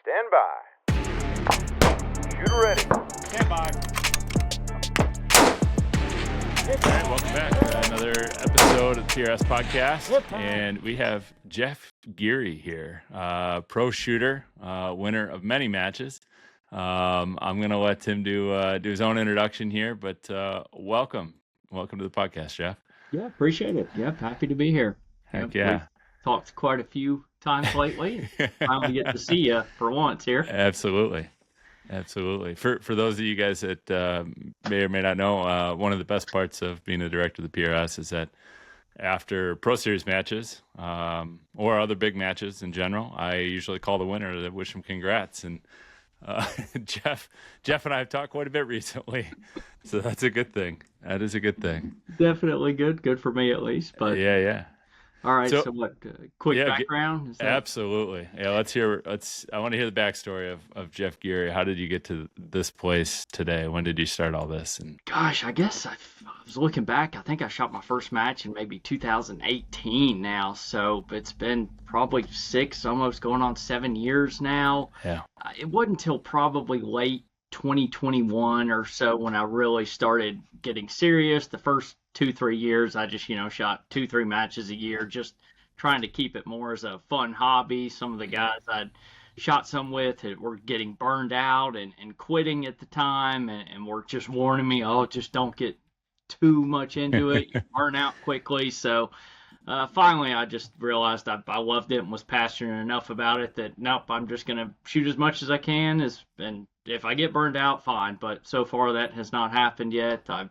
Stand by. Shooter ready. Stand by. All right, welcome back to another episode of the PRS Podcast. And we have Jeff Guerry here, pro shooter, winner of many matches. I'm going to let him do his own introduction here, but welcome to the podcast, Jeff. Yeah, appreciate it. Yep, happy to be here. Heck yeah. We've talked quite a few times lately. Finally get to see you for once here. Absolutely. For those of you guys that may or may not know, one of the best parts of being the director of the PRS is that after Pro Series matches or other big matches in general, I usually call the winner to wish them congrats. And Jeff and I have talked quite a bit recently, so that's a good thing. That is a good thing. Definitely good for me at least. But yeah. All right, so what? Quick background? Absolutely. Yeah, I want to hear the backstory of Jeff Guerry. How did you get to this place today? When did you start all this? And gosh, I guess I was looking back. I think I shot my first match in maybe 2018 now. So it's been probably 6, almost going on 7 years now. Yeah. It wasn't until probably late 2021 or so when I really started getting serious. The first 2-3 years, I just, shot 2-3 matches a year, just trying to keep it more as a fun hobby. Some of the guys I'd shot some with were getting burned out and quitting at the time and were just warning me, just don't get too much into it. You burn out quickly. So finally, I just realized I loved it and was passionate enough about it that, nope, I'm just going to shoot as much as I can. And if I get burned out, fine. But so far, that has not happened yet. I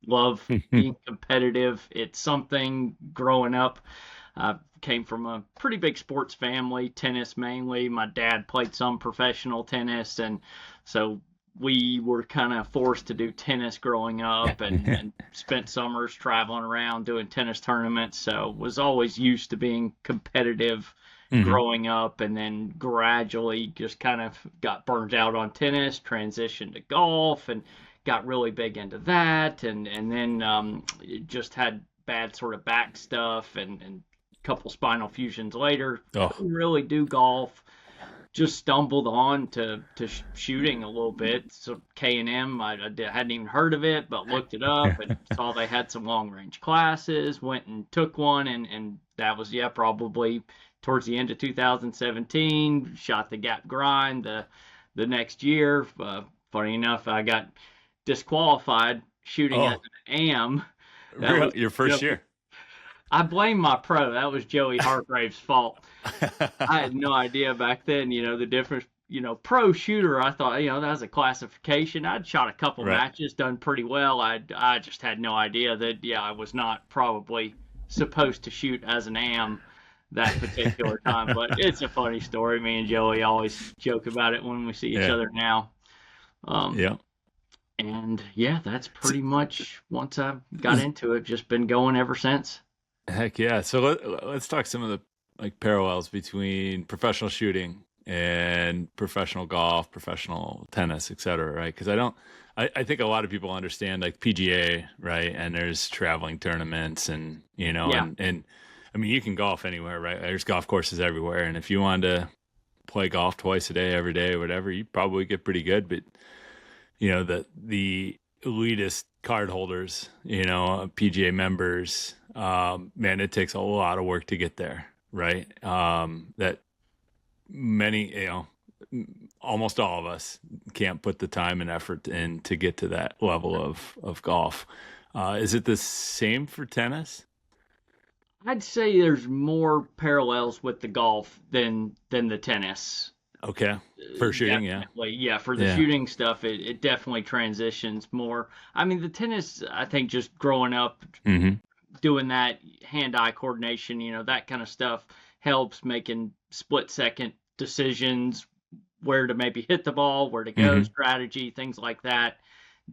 love being competitive. It's something growing up. I came from a pretty big sports family, tennis mainly. My dad played some professional tennis, and so we were kind of forced to do tennis growing up and spent summers traveling around doing tennis tournaments. So was always used to being competitive growing up, and then gradually just kind of got burned out on tennis, transitioned to golf, and got really big into that, and then just had bad sort of back stuff and a couple spinal fusions later. Couldn't really do golf. Just stumbled on to shooting a little bit. So K&M, I hadn't even heard of it, but looked it up and saw they had some long range classes, went and took one, and that was, probably towards the end of 2017, shot the gap grind the next year. Funny enough, I got disqualified shooting as an AM. Your first year? I blame my pro. That was Joey Hargrave's fault. I had no idea back then, the difference. Pro shooter, I thought, that was a classification. I'd shot a couple matches, done pretty well. I just had no idea that, I was not probably supposed to shoot as an AM that particular time. But it's a funny story. Me and Joey always joke about it when we see each other now. And that's pretty much, once I got into it, just been going ever since. Heck yeah. So let's talk some of the parallels between professional shooting and professional golf, professional tennis, et cetera, right? Because I think a lot of people understand like PGA, right? And there's traveling tournaments and, and I mean, you can golf anywhere, right? There's golf courses everywhere. And if you wanted to play golf twice a day, every day, or whatever, you probably get pretty good. But the elitist card holders, PGA members, man, it takes a lot of work to get there, right? That many, almost all of us can't put the time and effort in to get to that level of golf. Is it the same for tennis? I'd say there's more parallels with the golf than the tennis. Okay. For shooting, definitely. Yeah, for the shooting stuff, it definitely transitions more. I mean, the tennis, I think just growing up, doing that hand-eye coordination, that kind of stuff helps making split-second decisions, where to maybe hit the ball, where to go, strategy, things like that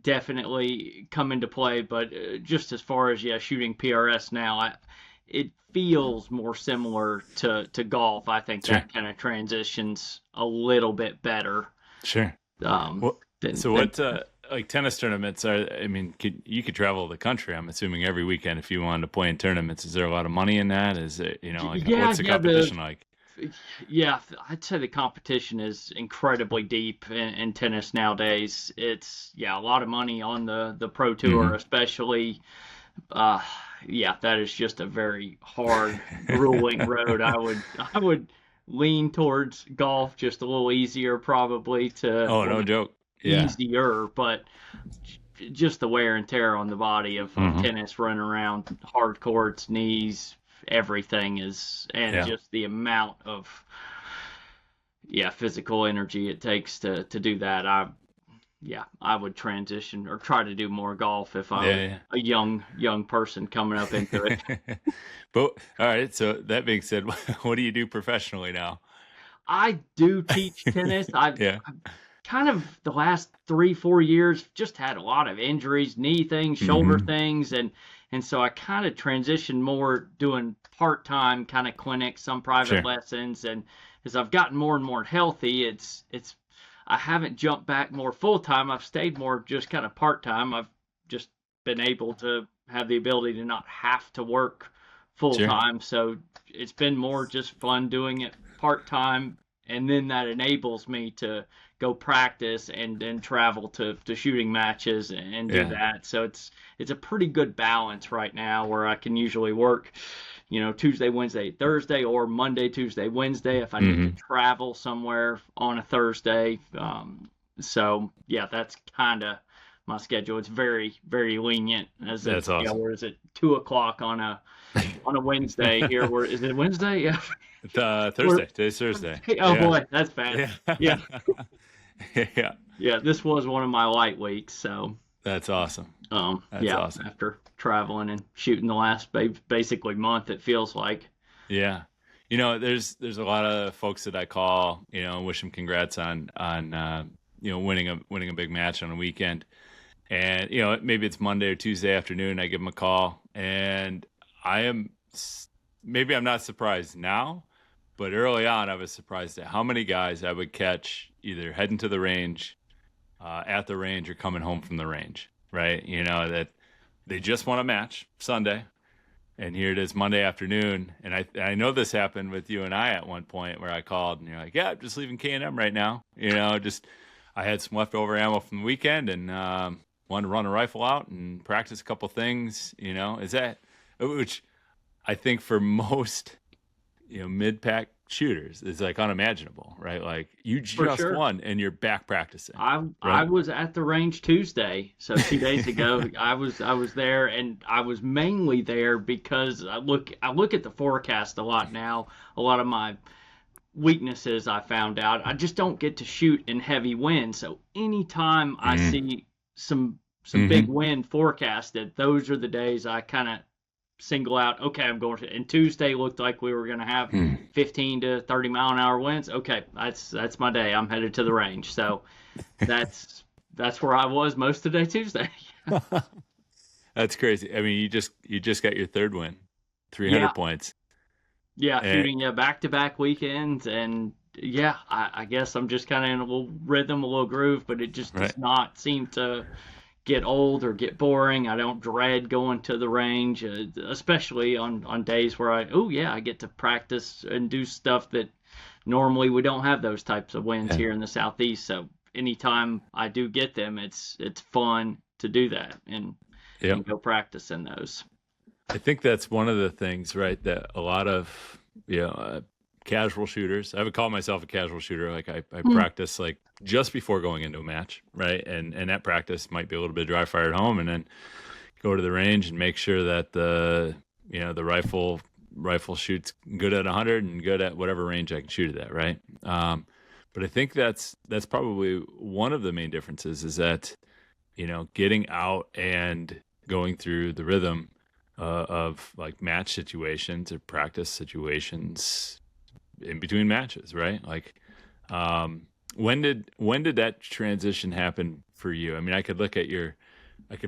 definitely come into play. But just as far as, shooting PRS now, it feels more similar to golf. I think that kind of transitions a little bit better. Sure. Like tennis tournaments are, I mean, you could travel the country, I'm assuming, every weekend if you wanted to play in tournaments. Is there a lot of money in that? Is it, what's the competition like? Yeah, I'd say the competition is incredibly deep in tennis nowadays. It's a lot of money on the pro tour, Hmm. especially. Uh, yeah, that is just a very hard, grueling road. I would lean towards golf, just a little easier probably to, Oh, well, no not joke. Yeah. easier, but just the wear and tear on the body of Hmm. tennis, running around hard courts, knees, everything is, and Yeah. just the amount of physical energy it takes to do that. I would transition or try to do more golf if I was Yeah. a young person coming up into it. Yeah. But all right. So that being said, what do you do professionally now? I do teach tennis. Yeah. I've kind of the last 3-4 years just had a lot of injuries, knee things, shoulder Hmm. things, and so I kind of transitioned more doing part-time kind of clinics, some private Sure. lessons, and as I've gotten more and more healthy, it's I haven't jumped back more full-time. I've stayed more just kind of part-time. I've just been able to have the ability to not have to work Sure. full-time, so it's been more just fun doing it part-time, and then that enables me to go practice and then travel to shooting matches and do Yeah. that. So it's a pretty good balance right now where I can usually work, Tuesday, Wednesday, Thursday, or Monday, Tuesday, Wednesday if I need to Hmm. travel somewhere on a Thursday. So yeah, that's kind of my schedule. It's very, very lenient as That's it's, awesome. where is it 2 o'clock on a Wednesday here? Where is it Wednesday? Yeah. Thursday. Today's Thursday. Oh Yeah. boy, that's bad. Yeah. Yeah. Yeah. Yeah, this was one of my light weeks, so That's awesome. That's yeah, awesome. after traveling and shooting the last basically month, it feels like. Yeah. There's a lot of folks that I call, and wish them congrats on winning a big match on a weekend. And, maybe it's Monday or Tuesday afternoon, I give them a call, and I am maybe I'm not surprised now, but early on I was surprised at how many guys I would catch either heading to the range, at the range, or coming home from the range, right? That they just won a match Sunday, and here it is Monday afternoon, and I know this happened with you and I at one point where I called and you're like, yeah, I'm just leaving K&M right now. Just I had some leftover ammo from the weekend and wanted to run a rifle out and practice a couple things. Is that which I think for most mid-pack shooters is like unimaginable, right? Like you For just sure. won and you're back practicing, I right? was at the range Tuesday, so 2 days ago. I was there, and I was mainly there because I look at the forecast a lot now. A lot of my weaknesses I found out. I just don't get to shoot in heavy wind. So anytime I Mm-hmm. see some Mm-hmm. big wind forecasted, those are the days I kind of single out. Okay, I'm going to. And Tuesday looked like we were going to have 15 to 30 mile an hour winds. Okay, that's my day. I'm headed to the range. So that's where I was most of the day Tuesday. That's crazy. I mean, you just got your third win, Yeah, 300 points. yeah, And shooting back to back weekends, and yeah, I guess I'm just kind of in a little rhythm, a little groove, but it just right. does not seem to get old or get boring. I don't dread going to the range, especially on days where I get to practice and do stuff that normally we don't have those types of winds Yeah. here in the southeast. So anytime I do get them, it's fun to do that and Yep. go practice in those. I think that's one of the things, right, that a lot of casual shooters. I would call myself a casual shooter. Like I Hmm. practice like just before going into a match, right? And that practice might be a little bit dry fire at home, and then go to the range and make sure that the rifle shoots good at 100 and good at whatever range I can shoot it at, right? But I think that's probably one of the main differences is that getting out and going through the rhythm of like match situations or practice situations in between matches, right? Like, when did that transition happen for you? I mean, I could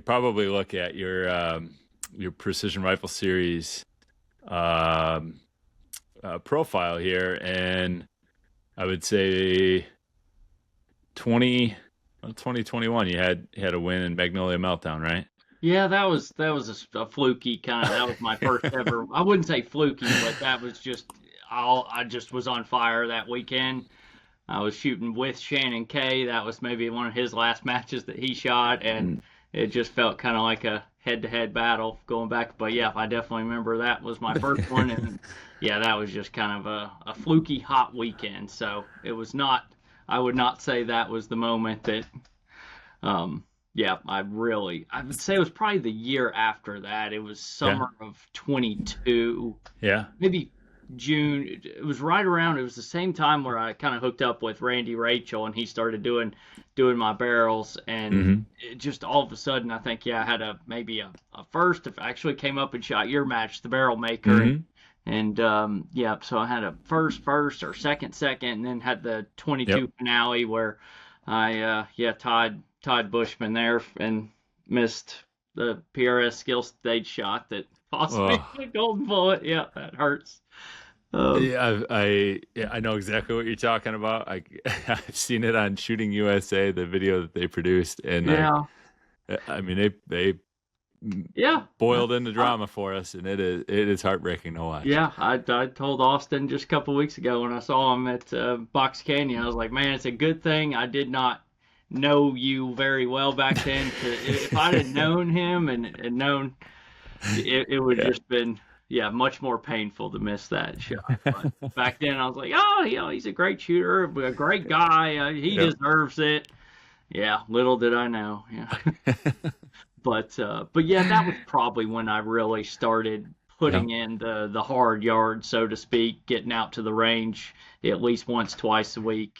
probably look at your Precision Rifle Series um, profile here, and I would say 2021, you had a win in Magnolia Meltdown, right? Yeah, that was a fluky kind of. That was my first ever. I wouldn't say fluky, but that was just. I just was on fire that weekend. I was shooting with Shannon Kay. That was maybe one of his last matches that he shot, and it just felt kind of like a head-to-head battle going back. But yeah, I definitely remember that was my first one, and yeah, that was just kind of a fluky hot weekend. So it was not. I would not say that was the moment that. Yeah, I would say it was probably the year after that. It was summer of 22. Yeah. Maybe June. It was right around. It was the same time where I kind of hooked up with Randy Rachel, and he started doing my barrels, and it just all of a sudden, I think, I had maybe a first. I actually came up and shot your match, the Barrel Maker, and so I had a first or second, and then had the 22 finale where I tied Bushman there and missed the PRS skill stage shot that cost me a golden bullet. Yeah, that hurts. I know exactly what you're talking about. I've seen it on Shooting USA, the video that they produced, and I mean they boiled in the drama for us, and it is heartbreaking to watch. Yeah, I told Austin just a couple of weeks ago when I saw him at Box Canyon, I was like, man, it's a good thing I did not know you very well back then. If I'd have known him and known, it would have just been much more painful to miss that shot. But back then I was like, he's a great shooter, a great guy, he deserves it. Yeah, little did I know. Yeah. But yeah, that was probably when I really started putting in the hard yards, so to speak, getting out to the range at least once, twice a week,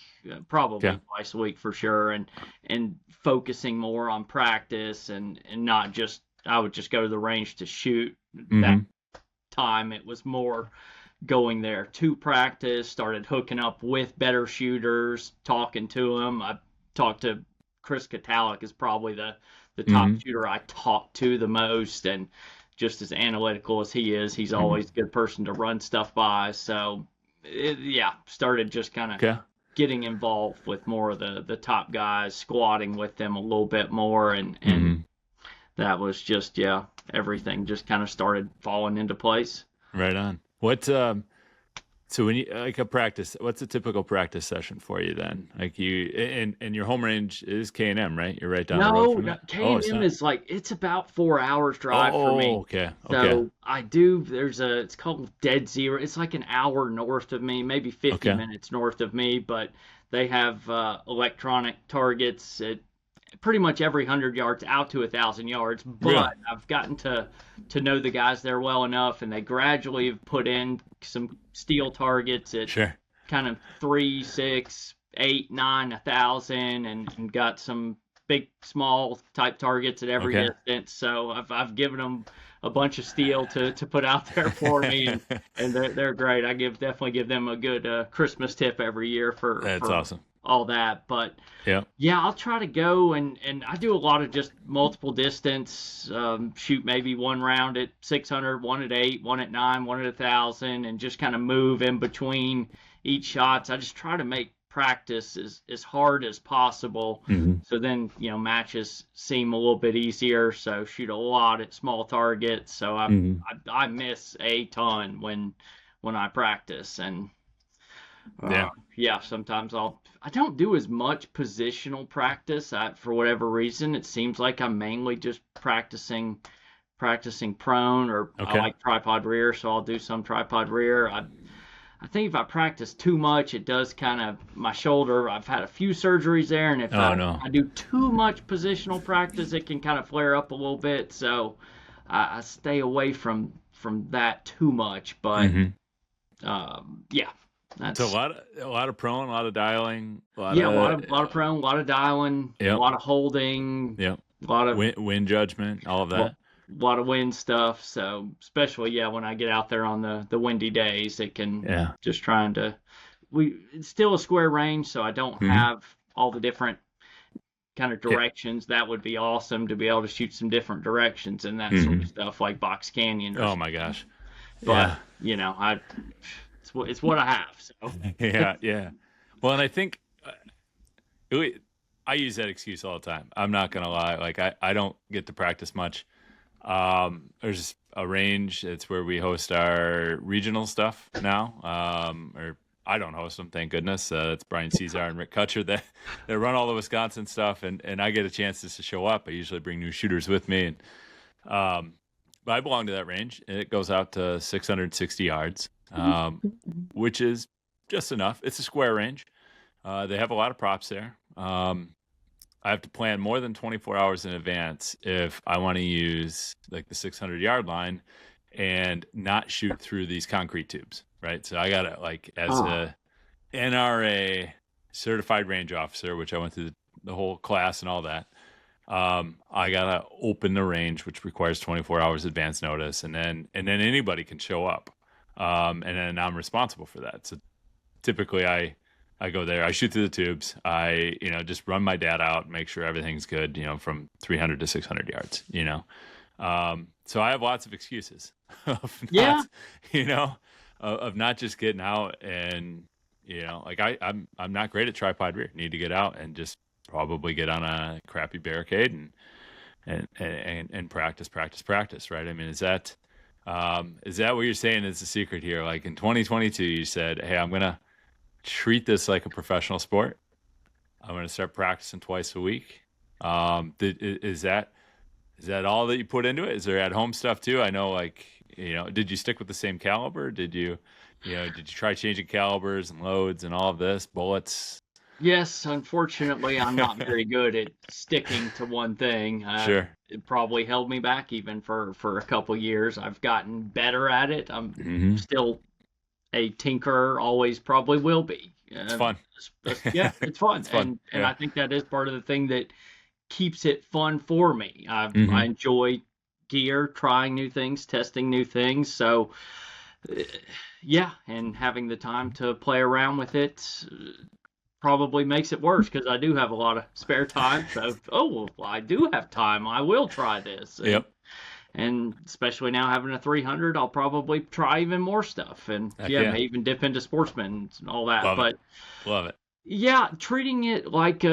probably twice a week for sure, and focusing more on practice and not just, I would just go to the range to shoot. That time it was more going there to practice, started hooking up with better shooters, talking to them. I talked to Chris Katalik, is probably the top shooter I talked to the most, and just as analytical as he is, he's always a good person to run stuff by. So started just kind of getting involved with more of the top guys, squatting with them a little bit more, and that was just everything just kind of started falling into place. Right on. What so when you like a practice, what's a typical practice session for you then? Like you and your home range is K&M, right? You're right down the road from it? K&M is like, it's about 4 hours drive for me. Okay. So I do, it's called Dead Zero. It's like an hour north of me, maybe 50 minutes north of me, but they have electronic targets at pretty much every 100 yards out to 1,000 yards. But I've gotten to know the guys there well enough, and they gradually have put in some steel targets at kind of 3, 6, 8, 9, 1,000, and got some big, small type targets at every distance. So I've given them a bunch of steel to put out there for me, and they're great. I definitely give them a good Christmas tip every year for awesome. All that. But I'll try to go and I do a lot of just multiple distance, shoot maybe one round at 600, one at 8, one at 9, one at 1,000, and just kind of move in between each shots. I just try to make practice as hard as possible, so then matches seem a little bit easier. So shoot a lot at small targets, so I miss a ton when I practice, and sometimes I don't do as much positional practice. For whatever reason, it seems like I'm mainly just practicing prone, or I like tripod rear, so I'll do some tripod rear. I think if I practice too much, it does kind of, my shoulder, I've had a few surgeries there, and if I do too much positional practice, it can kind of flare up a little bit. So I stay away from that too much. But that's a lot of prone, a lot of dialing, a lot of prone, a lot of dialing, a lot of holding, a lot of wind judgment, all of that. A lot of wind stuff. So especially when I get out there on the windy days, it can just trying to. It's still a square range, so I don't have all the different kind of directions. That would be awesome to be able to shoot some different directions and that sort of stuff, like Box Canyon. Oh my gosh! But it's what I have. So yeah. Well, and I think I use that excuse all the time. I'm not gonna lie. Like I don't get to practice much. There's a range. It's where we host our regional stuff now. Or I don't host them, thank goodness. It's Brian Caesar and Rick Kutcher that run all the Wisconsin stuff, and I get a chance just to show up. I usually bring new shooters with me, and but I belong to that range. It goes out to 660 yards, which is just enough. It's a square range. They have a lot of props there. I have to plan more than 24 hours in advance if I want to use like the 600-yard line and not shoot through these concrete tubes, right? So I got to, like, as a NRA certified range officer, which I went through the whole class and all that, I got to open the range, which requires 24 hours advance notice, and then anybody can show up. And then I'm responsible for that. So typically I go there, I shoot through the tubes, I, just run my data out, make sure everything's good, from 300 to 600 yards, So I have lots of excuses of not, of not just getting out and, like I'm not great at tripod rear, need to get out and just probably get on a crappy barricade and practice, right? I mean, is that what you're saying is the secret here? Like in 2022, you said, hey, I'm going to treat this like a professional sport. I'm going to start practicing twice a week. Is that all that you put into it? Is there at-home stuff too? I know, like, did you stick with the same caliber? Did you try changing calibers and loads and all of this, bullets? Yes, unfortunately, I'm not very good at sticking to one thing. Sure. It probably held me back even for a couple years. I've gotten better at it. I'm still a tinkerer, always probably will be. It's fun. Yeah, it's fun. It's fun. And I think that is part of the thing that keeps it fun for me. I enjoy gear, trying new things, testing new things. So, yeah, and having the time to play around with it probably makes it worse because I do have a lot of spare time. So, I do have time. I will try this. Yep. And especially now having a 300, I'll probably try even more stuff. And may even dip into sportsmen and all that. Love it. Yeah, treating it like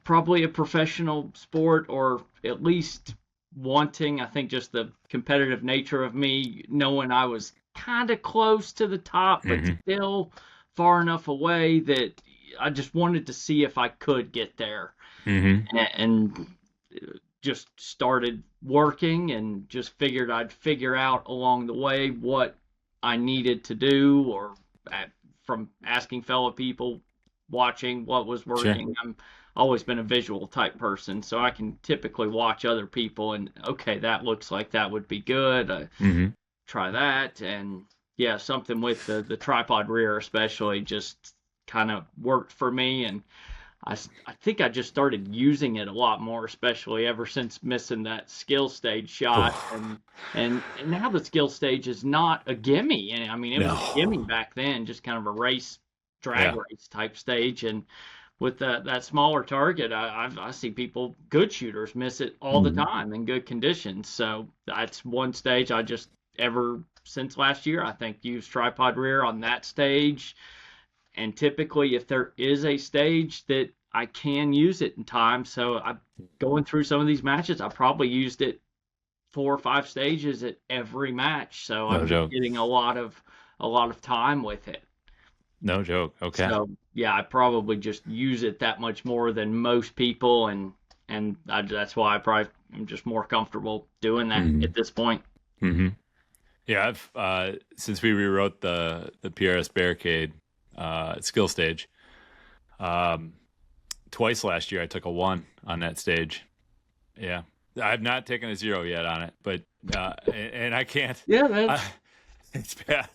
probably a professional sport, or at least wanting, I think just the competitive nature of me, knowing I was kind of close to the top, but still far enough away that I just wanted to see if I could get there. And just started working and just figured I'd figure out along the way what I needed to do, or from asking fellow people, watching what was working. Sure. I'm always been a visual type person, so I can typically watch other people and, okay, that looks like that would be good. Try that. And yeah, something with the tripod rear especially just kind of worked for me. And I think I just started using it a lot more, especially ever since missing that skill stage shot. And now the skill stage is not a gimme. And I mean, it was a gimme back then, just kind of a race, drag race type stage. And with that smaller target, I see people, good shooters, miss it all the time in good conditions. So that's one stage I just ever since last year, I think, used tripod rear on that stage. And typically, if there is a stage that I can use it in time, so I'm going through some of these matches, I probably used it 4 or 5 stages at every match. So I'm getting a lot of time with it. No joke. Okay. So yeah, I probably just use it that much more than most people, and that's why I'm just more comfortable doing that at this point. Yeah, I've since we rewrote the PRS barricade skill stage, twice last year I took a 1 on that stage. Yeah, I've not taken a 0 yet on it, but and I can't. Yeah, it's bad.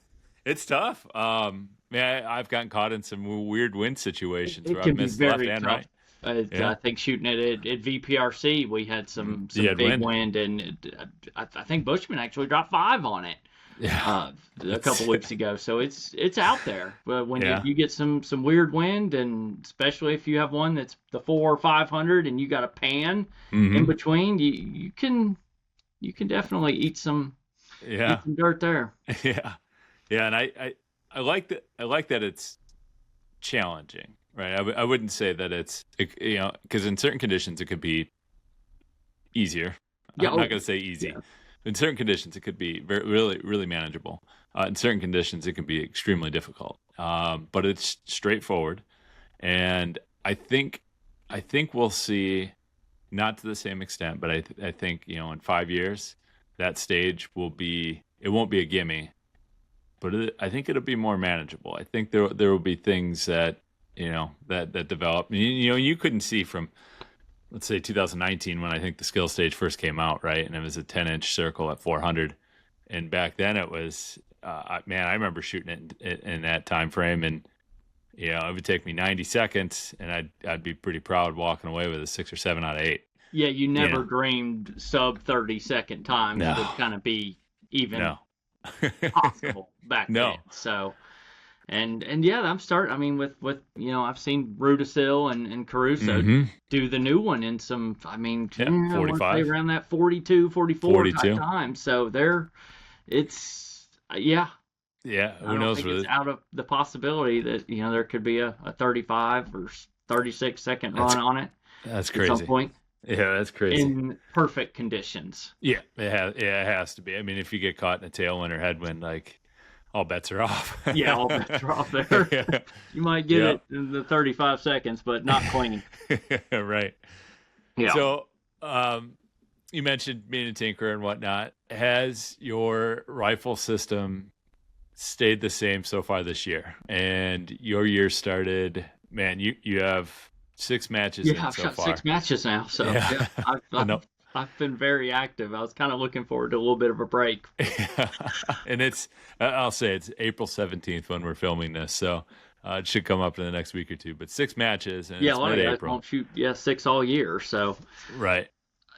It's tough. I've gotten caught in some weird wind situations where I've missed left and right. I think shooting it at VPRC, we had some big wind, and I think Bushman actually dropped 5 on it a couple weeks ago. So it's out there. But when you get some weird wind, and especially if you have one that's the 400 or 500 and you got a pan in between, you can definitely eat some dirt there. Yeah, and I like that. I like that it's challenging. Right. I wouldn't say that it's, because in certain conditions it could be easier. I'm not going to say easy, in certain conditions, it could be really, really manageable. In certain conditions, it can be extremely difficult. But it's straightforward, and I think we'll see, not to the same extent, but I think in 5 years, that stage will be. It won't be a gimme, but I think it'll be more manageable. I think there will be things that that develop. You couldn't see from, let's say, 2019, when I think the skill stage first came out, right? And it was a 10-inch circle at 400. And back then it was, man, I remember shooting it in that time frame, and it would take me 90 seconds, and I'd be pretty proud walking away with a 6 or 7 out of 8. Yeah, you never dreamed sub 30-second times No. would kind of be even No. possible back No. then. So, and yeah, I'm starting. I mean, with I've seen Rudisill and Caruso Mhm. do the new one in some. I mean, Yeah, I wanna say 45. around that 42, 44 42. type time. So it's Yeah, I who don't knows? think With it's it. out of the possibility that there could be a 35 or 36-second run on it That's at crazy. some point Yeah, that's crazy. in perfect conditions. Yeah, it has to be. I mean, if you get caught in a tailwind or headwind, like, all bets are off. Yeah, all bets are off there. Yeah. You might get Yeah. it in the 35 seconds, but not clean. Right. Yeah. So, you mentioned being a tinker and whatnot. Has your rifle system stayed the same so far this year? And your year started, man, you have 6 matches in I've so shot far. 6 matches now, so Yeah. I've been very active. I was kind of looking forward to a little bit of a break. And I'll say it's April 17th when we're filming this, so it should come up in the next week or two. But 6 matches, and Yeah, it's a lot of guys mid-April. won't shoot 6 all year, so Right.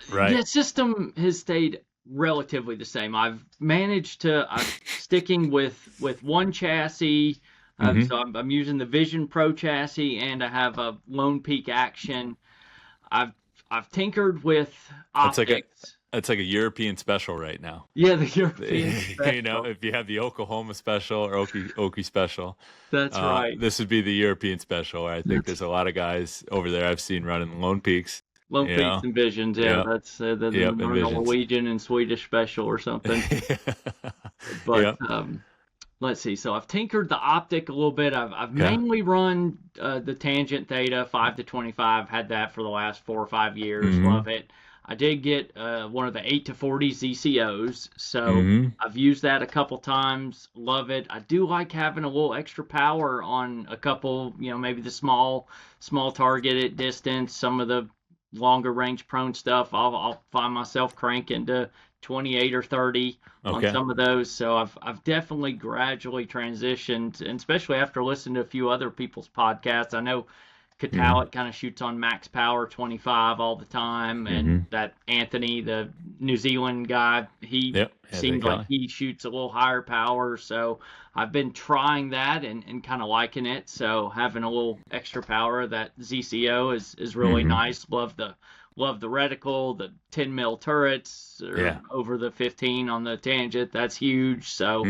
the system has stayed relatively the same. I've managed to I'm sticking with one chassis. Mhm. So I'm using the Vision Pro chassis, and I have a Lone Peak Action. I've tinkered with optics. It's like a European special right now. Yeah, the European special. If you have the Oklahoma special or Okie special, That's right. this would be the European special. Where I think there's a lot of guys over there I've seen running Lone Peaks. Lone Peaks and Visions, yeah. Yep. That's the Yep, and Visions. Norwegian and Swedish special or something. But let's see. So I've tinkered the optic a little bit. I've mainly run the Tangent Theta 5-25. Had that for the last 4 or 5 years. Mhm. Love it. I did get one of the 8-40 ZCOs, so I've used that a couple times. Love it. I do like having a little extra power on a couple, maybe the small target at distance. Some of the longer range prone stuff, I'll find myself cranking to 28 or 30 on some of those. So I've definitely gradually transitioned, and especially after listening to a few other people's podcasts. I know Catalit kind of shoots on max power 25 all the time, and that Anthony, the New Zealand guy, he seems like he shoots a little higher power. So I've been trying that and kind of liking it. So having a little extra power, that ZCO is really nice. Love the reticle, the 10 mil turrets over the 15 on the Tangent. That's huge. So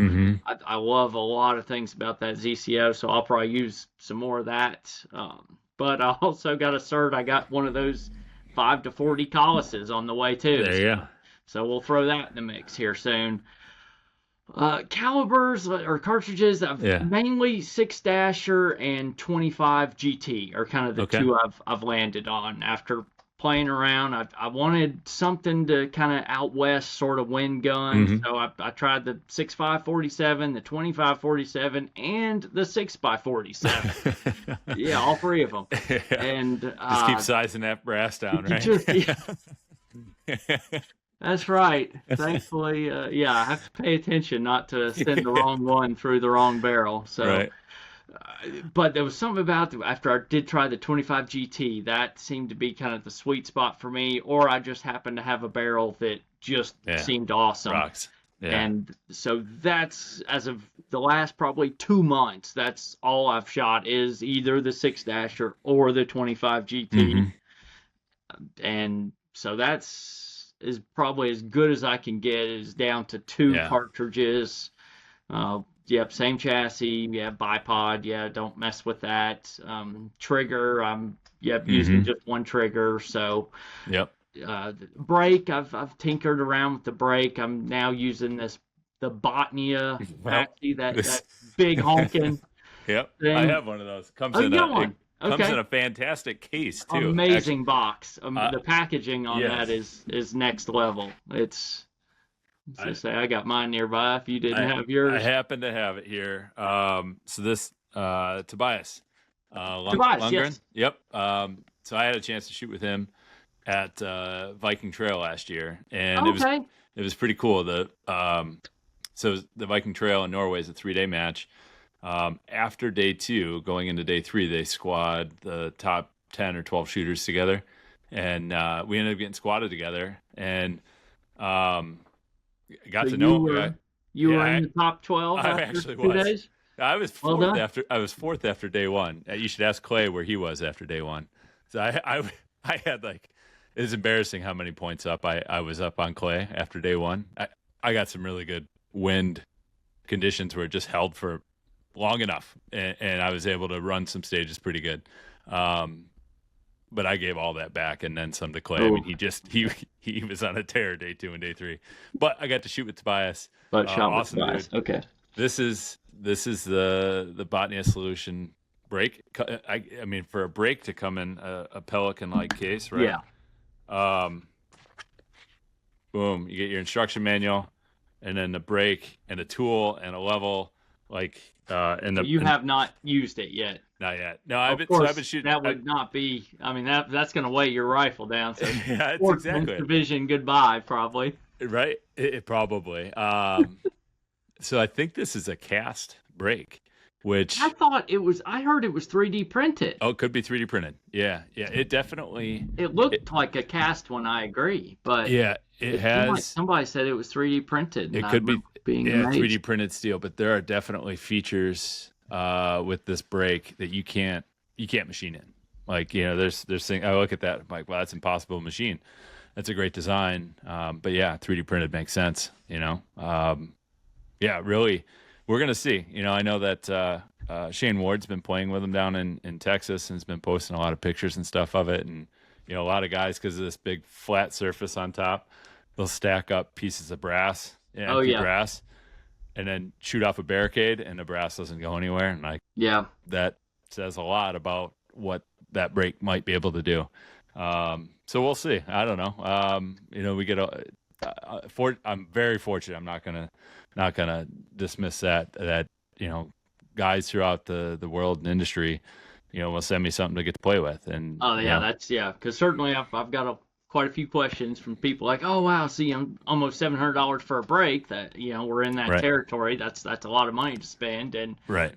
I love a lot of things about that ZCO. So I'll probably use some more of that. But I also got a cert. I got one of those 5-40 Colossus on the way too. There you go. So we'll throw that in the mix here soon. Calibers or cartridges, mainly 6-dasher and 25 GT are kind of the two I've landed on. After playing around, I wanted something to kind of out west sort of wind gun. So I tried the 6.5-47, the 25-47, and the 6x47. Yeah, all 3 of them. And just keep sizing that brass down, right? That's right. Thankfully, I have to pay attention not to send the wrong one through the wrong barrel. So, but there was something about after I did try the 25 GT, that seemed to be kind of the sweet spot for me. Or I just happened to have a barrel that just seemed awesome. Rocks. Yeah. And so that's, as of the last probably 2 months, that's all I've shot is either the 6-dasher or the 25 GT. And so that's is probably as good as I can get, is down to 2 cartridges. Same chassis. Bipod. Don't mess with that. Trigger. I'm using just one trigger. So the brake. I've tinkered around with the brake. I'm now using the Botnia Well, maxi, this, that big honking yep, I thing. have one of those. Oh, you got one? Comes in Okay. a fantastic case too. Amazing box. Uh, The packaging on that yes, is next level. It's I, so say I got mine nearby if you didn't I have I yours. happen to have it here. So this Tobias Tobias, Lundgren. yes. Yep. So I had a chance to shoot with him at Viking Trail last year, and Okay. it was pretty cool. So the Viking Trail in Norway is a 3-day match. After day 2, going into day 3, they squad the top 10 or 12 shooters together, and we ended up getting squatted together, and got So to know. you were Yeah, in the top 12 I after actually 2 was. days? I was Well fourth done. after day 1. You should ask Clay where he was after day 1. So I had like, it's embarrassing how many points up I was up on Clay after day 1. I got some really good wind conditions where it just held for long enough, and I was able to run some stages pretty good. But I gave all that back and then some to Clay. I Oh, mean, he was on a tear day 2 and day 3, but I got to shoot with Tobias. but shot with Awesome dude. Tobias. Okay. This is the Botnia solution brake. I mean, for a brake to come in a Pelican like case, right? Yeah. Boom, you get your instruction manual, and then the brake and a tool and a level, like and So the you and, have not used it yet. not yet. No, Of I've course, been shooting. that would not be. I mean, that's going to weigh your rifle down. So Yeah, it's sportsman's exactly division goodbye, probably. right. It probably. So I think this is a cast brake, which I heard it was 3D printed. it could be 3D printed. Yeah, it definitely. It looked like a cast one. I agree, but Yeah, it has. somebody said it was 3D printed. It And I could be, remember being yeah, amazed. 3D printed steel, but there are definitely features with this brake that you can't machine in. Like, there's things I look at that, I'm like, well, that's impossible to machine. That's a great design, but yeah, 3D printed makes sense. Yeah, really, we're gonna see. I know that Shane Ward's been playing with them down in Texas and has been posting a lot of pictures and stuff of it, and a lot of guys, because of this big flat surface on top, they'll stack up pieces of brass, Oh empty yeah, brass, and then shoot off a barricade, and the brass doesn't go anywhere. And like yeah. that says a lot about what that brake might be able to do. So we'll see. I don't know. We get I'm very fortunate. I'm not gonna dismiss that guys throughout the world and industry, will send me something to get to play with. And Oh yeah, because certainly I've got quite a few questions from people like, oh wow, see, I'm almost $700 for a break. That we're in that right, territory. That's a lot of money to spend. And right.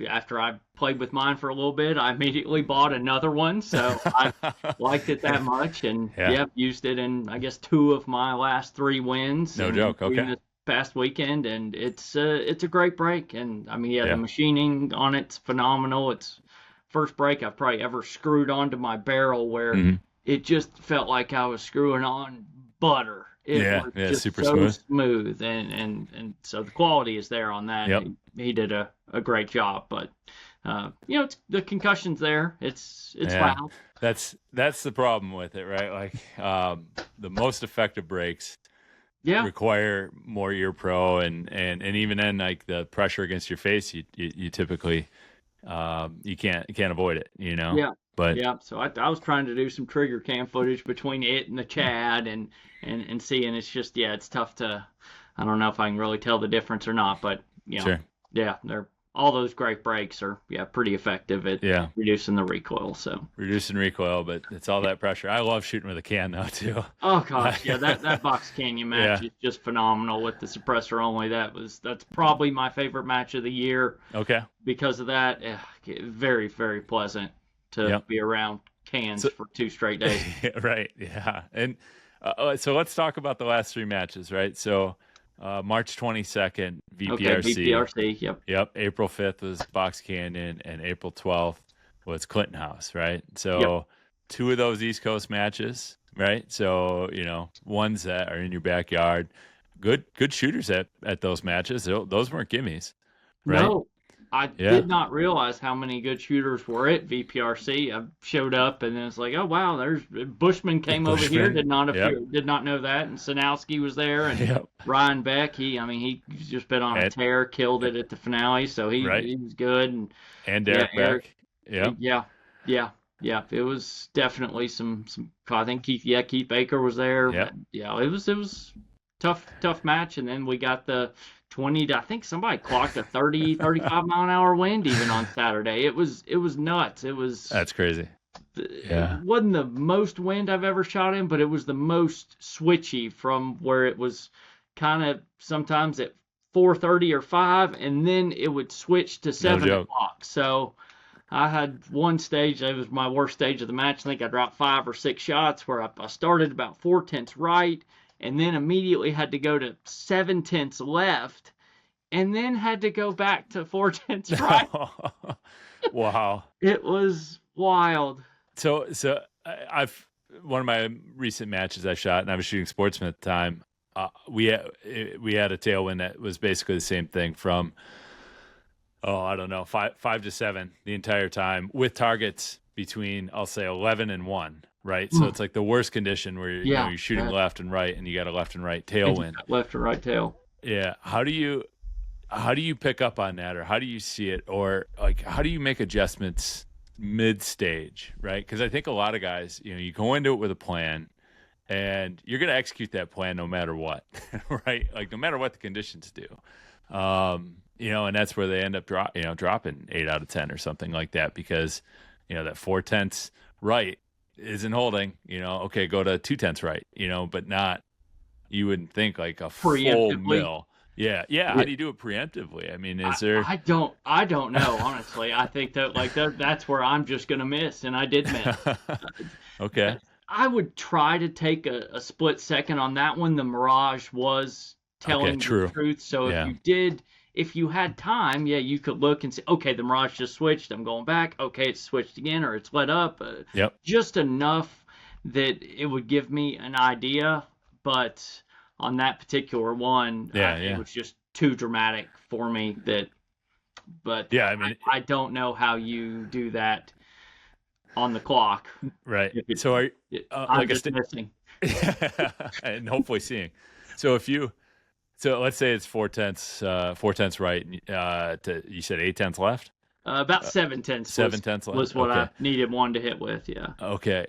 after I played with mine for a little bit, I immediately bought another one. So I liked it that much, and Yeah. used it in I guess 2 of my last 3 wins. No and joke. including Okay. this past weekend, and it's a great break. And I mean, Yeah. the machining on it's phenomenal. It's first break I've probably ever screwed onto my barrel where hmm it just felt like I was screwing on butter. It Yeah. was Yeah. just Super so smooth. smooth, and so the quality is there on that. Yep. He did a great job, but it's the concussion's there. It's Yeah. loud. That's the problem with it, right? Like the most effective brakes Yeah. require more ear pro, and even then, like the pressure against your face, you typically you can't avoid it, Yeah. But Yeah. So I was trying to do some trigger cam footage between it and the Chad, and seeing it's just it's tough to. I don't know if I can really tell the difference or not, but sure. yeah, all those great brakes are pretty effective at Yeah. reducing the recoil. So Reducing recoil, but it's all that pressure. I love shooting with a can though too. oh gosh, yeah, that Box Canyon match is just phenomenal with the suppressor only. That's probably my favorite match of the year Okay. because of that. Very very pleasant to Yep. be around cans So- for 2 straight days. Right. Yeah. And so let's talk about the last 3 matches, right? So March 22nd, Okay, VPRC. VPRC. Yep. Yep. April 5th was Box Canyon, and April 12th was Clinton House, right? So 2 of those East Coast matches, right? So, ones that are in your backyard. Good shooters at those matches. Those weren't gimmies, right? No, I did not realize how many good shooters were at VPRC. I showed up and it's like, oh wow, there's Bushman came over here. Did not know that. And Sanowski was there, and Ryan Beck. He's just been on a tear, killed it at the finale, so he was good. And Derek Beck. Yeah. It was definitely some. I think Keith Baker was there. Yeah. It was tough match, and then we got the 20 to, I think somebody clocked a 35 mile an hour wind even on Saturday. It was nuts. That's crazy. It wasn't the most wind I've ever shot in, but it was the most switchy, from where it was kind of sometimes at 4:30 or 5, and then it would switch to 7 o'clock. So I had one stage, it was my worst stage of the match. I think I dropped 5 or 6 shots where I started about 4/10 right, and then immediately had to go to 7/10 left, and then had to go back to 4/10 right. Wow. It was wild. So I've one of my recent matches I shot, and I was shooting Sportsman at the time. We had a tailwind that was basically the same thing from, I don't know, 5 to 7 the entire time, with targets between, I'll say, 11 and 1. Right, so it's like the worst condition where you're shooting left and right, and you got a left and right tailwind. Left and right tail. Yeah. How do you pick up on that, or how do you see it, or like how do you make adjustments mid stage? Right, because I think a lot of guys, you go into it with a plan, and you're going to execute that plan no matter what. Right, like no matter what the conditions do. And that's where they end up dropping 8 out of 10 or something like that, because that 4/10 right isn't holding, okay, go to 2/10 right, but not, you wouldn't think like a full mill. Yeah. How do you do it preemptively? I mean, is there? I don't know, honestly. I think that that's where I'm just gonna miss, and I did miss. Okay. I would try to take a split second on that one. The Mirage was telling the truth, so if you had time, you could look and say, okay, the Mirage just switched, I'm going back. Okay, it's switched again, or it's let up. Just enough that it would give me an idea. But on that particular one, it was just too dramatic for me. I don't know how you do that on the clock. Right. So I'm just missing. And hopefully seeing. So let's say it's 4/10 right. You said 8/10 left. About 7/10. 7/10 left was what I needed one to hit with. Yeah. Okay.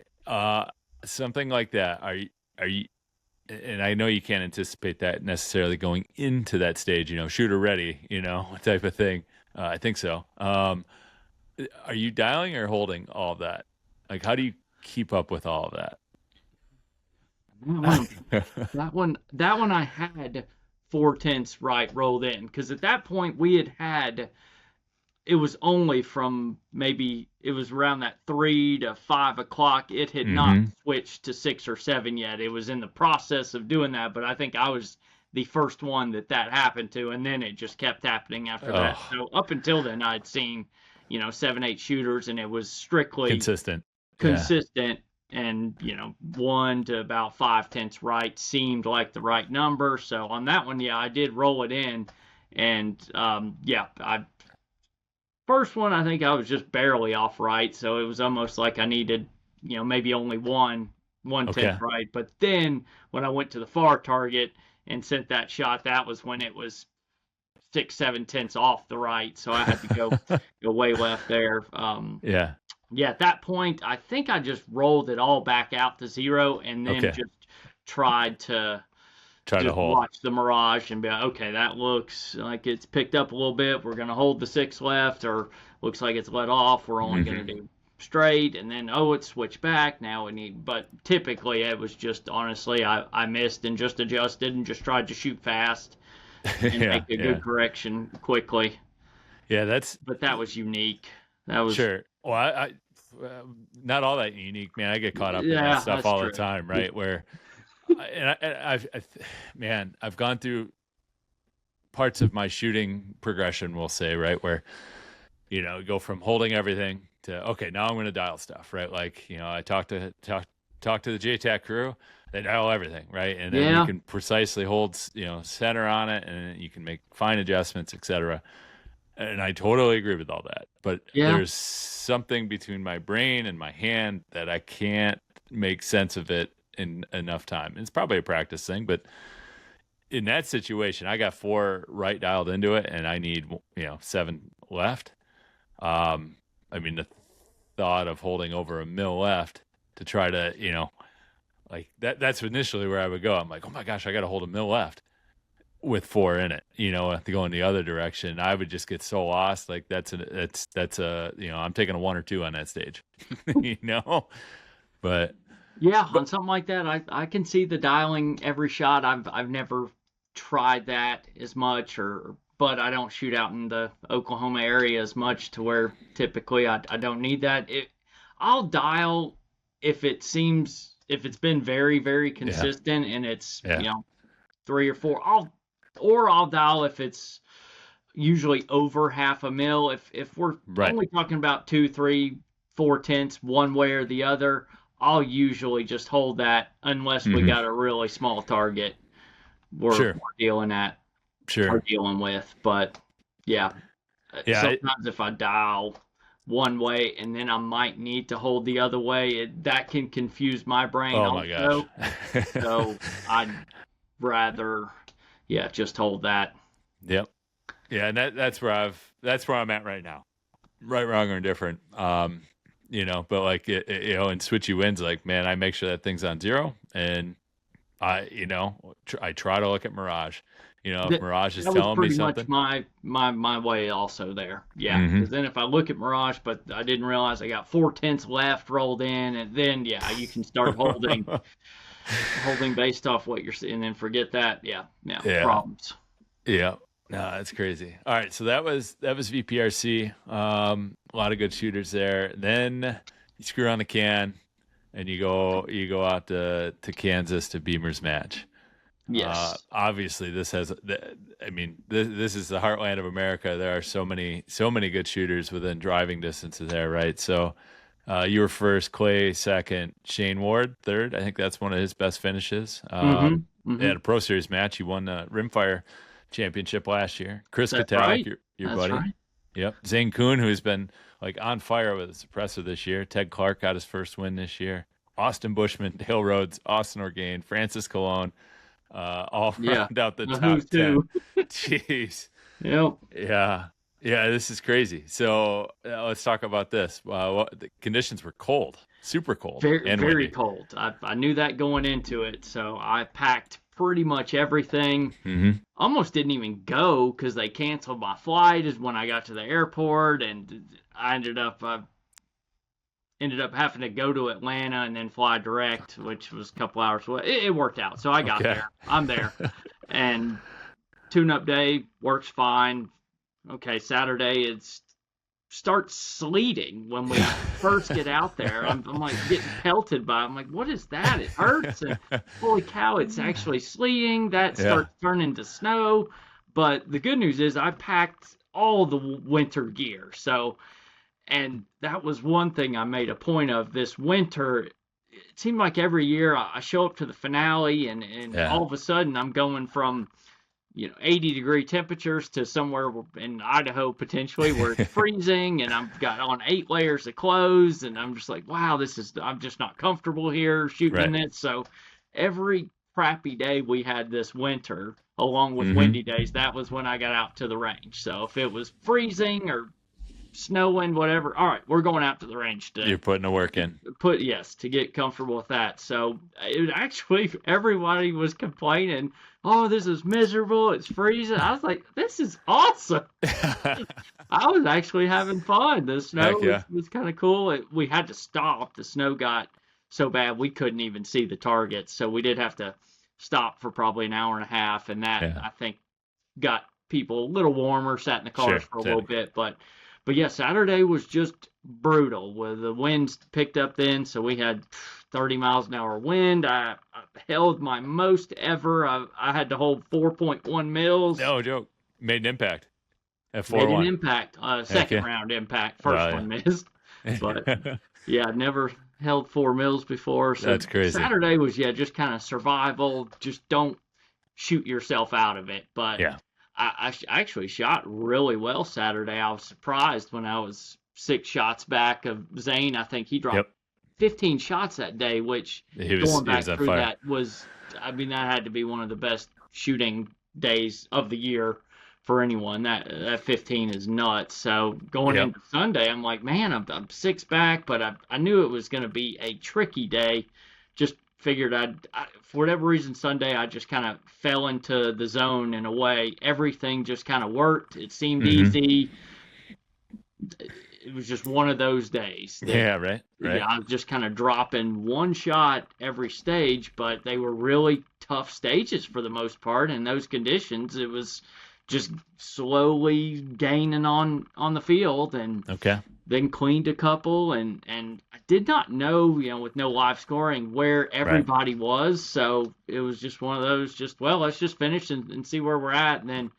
Something like that. Are you? And I know you can't anticipate that necessarily going into that stage. Shooter ready. Type of thing. I think so. Are you dialing or holding all of that? Like, how do you keep up with all of that? That one I had 4/10 right rolled in, because at that point we had it was only from maybe it was around that 3 to 5 o'clock. It had not switched to 6 or 7 yet. It was in the process of doing that, but I think I was the first one that happened to, and then it just kept happening after that. So up until then I'd seen 7, 8 shooters, and it was strictly consistent. And 1 to about 5/10 right seemed like the right number. So on that one, I did roll it in, and first one I think I was just barely off right, so it was almost like I needed maybe only 1/10 right. But then when I went to the far target and sent that shot, that was when it was 6, 7/10 off the right, so I had to go way left there. At that point, I think I just rolled it all back out to 0, and then just tried to hold. Watch the Mirage and be like, okay, that looks like it's picked up a little bit. We're going to hold the 6 left, or looks like it's let off. We're only going to do straight, and then, it's switched back. Now we need, but typically it was just, honestly, I missed and just adjusted and just tried to shoot fast and make a good correction quickly. But that was unique. That was sure. Well, I not all that unique, man. I get caught up in that stuff all the time, right? Where, I've gone through parts of my shooting progression, we'll say, right, where go from holding everything to, okay, now I'm going to dial stuff, right? Like, I talk to the JTAC crew, they dial everything, right? And then you can precisely hold, center on it, and you can make fine adjustments, etc. And I totally agree with all that. But Yeah. there's something between my brain and my hand that I can't make sense of it in enough time. It's probably a practice thing, but in that situation, I got 4 right dialed into it, and I need 7 left. I mean, the thought of holding over a mil left to try to like that's initially where I would go. I'm like, oh my gosh, I got to hold a mil left with 4 in it, to go in the other direction. I would just get so lost. Like that's a I'm taking a 1 or 2 on that stage, but Yeah, on something like that, I can see the dialing every shot. I've never tried that as much, but I don't shoot out in the Oklahoma area as much to where typically I don't need that. I'll dial if it's been very, very consistent and it's 3 or 4. I'll dial if it's usually over half a mil. If we're only talking about 2, 3, 4 tenths one way or the other, I'll usually just hold that unless we got a really small target we're dealing with. But sometimes if I dial one way and then I might need to hold the other way, that can confuse my brain. Oh my gosh! So I'd rather just hold that. Yep. Yeah, and that's where I'm at right now. Right, wrong, or indifferent. But like in switchy wins, like, man, I make sure that thing's on 0, and I try to look at Mirage. If Mirage is telling me something. Much my way also there. Yeah, because then if I look at Mirage, but I didn't realize I got 4 tenths left rolled in, and then you can start holding based off what you're seeing, and then forget that. Yeah, problems. Yeah. No, that's crazy. All right, so that was VPRC. A lot of good shooters there. Then you screw on the can, and you go out to Kansas to Beamer's match. Yes. Obviously, this is the heartland of America. There are so many good shooters within driving distances there, right? So you were first, Clay second, Shane Ward third. I think that's one of his best finishes. They had a Pro Series match. He won the Rimfire Championship last year. Chris Katalik, your buddy. Right. Yep. Zane Kuhn, who's been like on fire with a suppressor this year. Ted Clark got his first win this year. Austin Bushman, Dale Rhodes, Austin Orgain, Francis Cologne, all round out the top 10. Jeez. Yep. Yeah. Yeah, this is crazy. So let's talk about this. The conditions were cold, super cold. Very cold. I knew that going into it, so I packed pretty much everything. Almost didn't even go because they canceled my flight is when I got to the airport, and I ended up having to go to Atlanta and then fly direct, which was a couple hours away. It worked out, so I got there. I'm there, and tune-up day works fine. Okay, Saturday it starts sleeting when we first get out there. I'm like getting pelted by it. I'm like, what is that? It hurts. And holy cow, it's actually sleeting. That starts turning to snow. But the good news is I packed all the winter gear. And that was one thing I made a point of this winter. It seemed like every year I show up to the finale and all of a sudden I'm going from 80-degree temperatures to somewhere in Idaho potentially where it's freezing, and I've got on 8 layers of clothes, and I'm just like, wow, I'm just not comfortable here shooting in it. So every crappy day we had this winter, along with windy days, that was when I got out to the range. So if it was freezing or snowing, whatever, all right, we're going out to the range today. You're putting the work in. To get comfortable with that. So it was actually, everybody was complaining, oh, this is miserable, it's freezing. I was like, this is awesome. I was actually having fun. The snow was kind of cool. We had to stop. The snow got so bad we couldn't even see the targets, so we did have to stop for probably an hour and a half, and that I think got people a little warmer, sat in the cars for a little bit. But yeah, Saturday was just brutal. With the winds picked up then, so we had 30 miles an hour wind. I held my most ever. I had to hold 4.1 mils. No joke. Made an impact at 4-1. Made an impact. Second round impact. First one missed. But yeah, never held 4 mils before. So that's crazy. Saturday was just kind of survival. Just don't shoot yourself out of it. But I actually shot really well Saturday. I was surprised when I was 6 shots back of Zane. I think he dropped Yep. 15 shots that day, which He going back was on through fire. that was, I mean, that had to be one of the best shooting days of the year for anyone. That 15 is nuts. So going Yep. into Sunday, I'm like, man, I'm 6 back, but I knew it was going to be a tricky day. Just figured for whatever reason, Sunday, I just kind of fell into the zone in a way. Everything just kind of worked. It seemed easy. It was just one of those days. Yeah, right. Yeah, I was just kind of dropping one shot every stage, but they were really tough stages for the most part. In those conditions, it was just slowly gaining on the field, and then cleaned a couple, and I did not know, with no live scoring, where everybody was. So it was just one of those, let's just finish and see where we're at. And then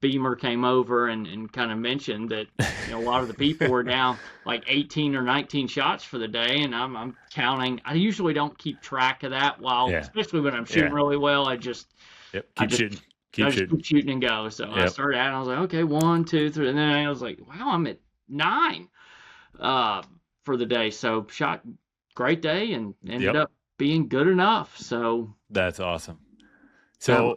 Beamer came over and kind of mentioned that a lot of the people were down like 18 or 19 shots for the day, and I'm counting. I usually don't keep track of that, especially when I'm shooting really well. I just keep shooting. Keep shooting and go. So I started out, and I was like, okay, 1, 2, 3, and then I was like, wow, I'm at 9 for the day. So shot great day and ended up being good enough. So that's awesome. So.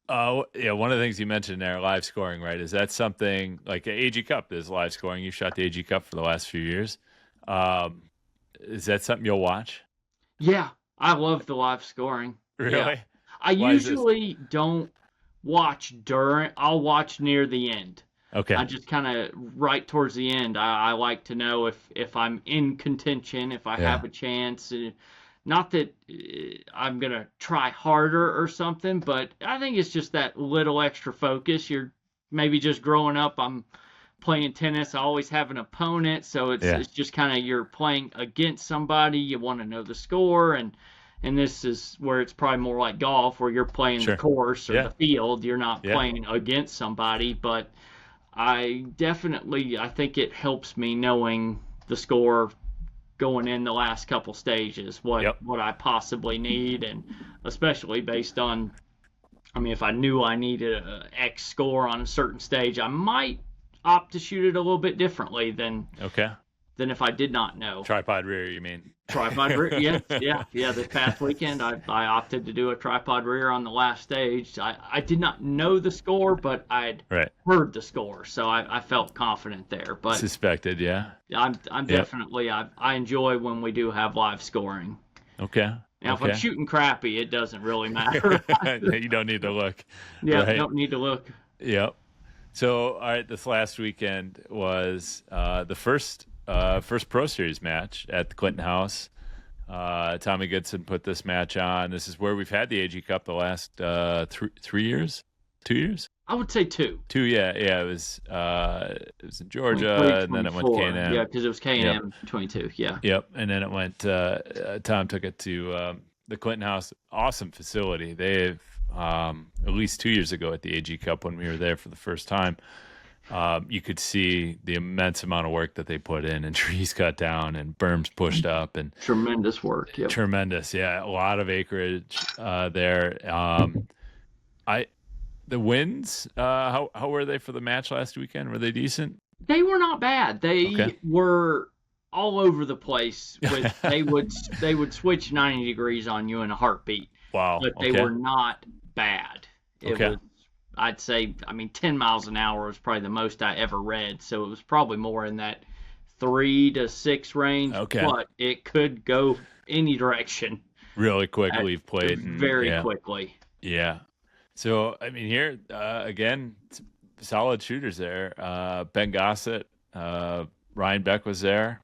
One of the things you mentioned there, live scoring, right? Is that something like the AG Cup is live scoring? You shot the AG Cup for the last few years. Is that something you'll watch? Yeah, I love the live scoring. Really? Yeah. I usually don't watch I'll watch near the end. Okay. I just kind of right towards the end. I like to know if I'm in contention, if I have a chance. Not that I'm going to try harder or something, but I think it's just that little extra focus. You're maybe just growing up, I'm playing tennis. I always have an opponent, so it's just kind of you're playing against somebody. You want to know the score, and this is where it's probably more like golf, where you're playing the course or the field. You're not playing against somebody, but I think it helps me knowing the score going in the last couple stages, what I possibly need, and especially based on, if I knew I needed an X score on a certain stage, I might opt to shoot it a little bit differently than if I did not know. Tripod rear, you mean? Tripod rear, yeah. This past weekend, I opted to do a tripod rear on the last stage. I did not know the score, but I'd heard the score, so I felt confident there. But suspected, I'm definitely I enjoy when we do have live scoring. Okay. Now, if I'm shooting crappy, it doesn't really matter. You don't need to look. Don't need to look. Yep. So, all right, this last weekend was the first Pro Series match at the Clinton House. Tommy Goodson put this match on. This is where we've had the AG Cup the last 3 years, 2 years. I would say 2. 2, yeah. It was in Georgia, and then it went K&M. Yeah, because it was K&M 22. Yeah. Yep, and then it went. Tom took it to the Clinton House. Awesome facility. They've at least 2 years ago at the AG Cup when we were there for the first time. You could see the immense amount of work that they put in, and trees cut down, and berms pushed up, and tremendous work. Yep. Tremendous, yeah. A lot of acreage there. The winds, how were they for the match last weekend? Were they decent? They were not bad. They were all over the place. They would switch 90 degrees on you in a heartbeat. Wow. But they were not bad. It was, I'd say, 10 miles an hour was probably the most I ever read. So it was probably more in that 3 to 6 range. But it could go any direction. Really quickly you've played. Very quickly. Yeah. So, here, again, solid shooters there. Ben Gossett, Ryan Beck was there.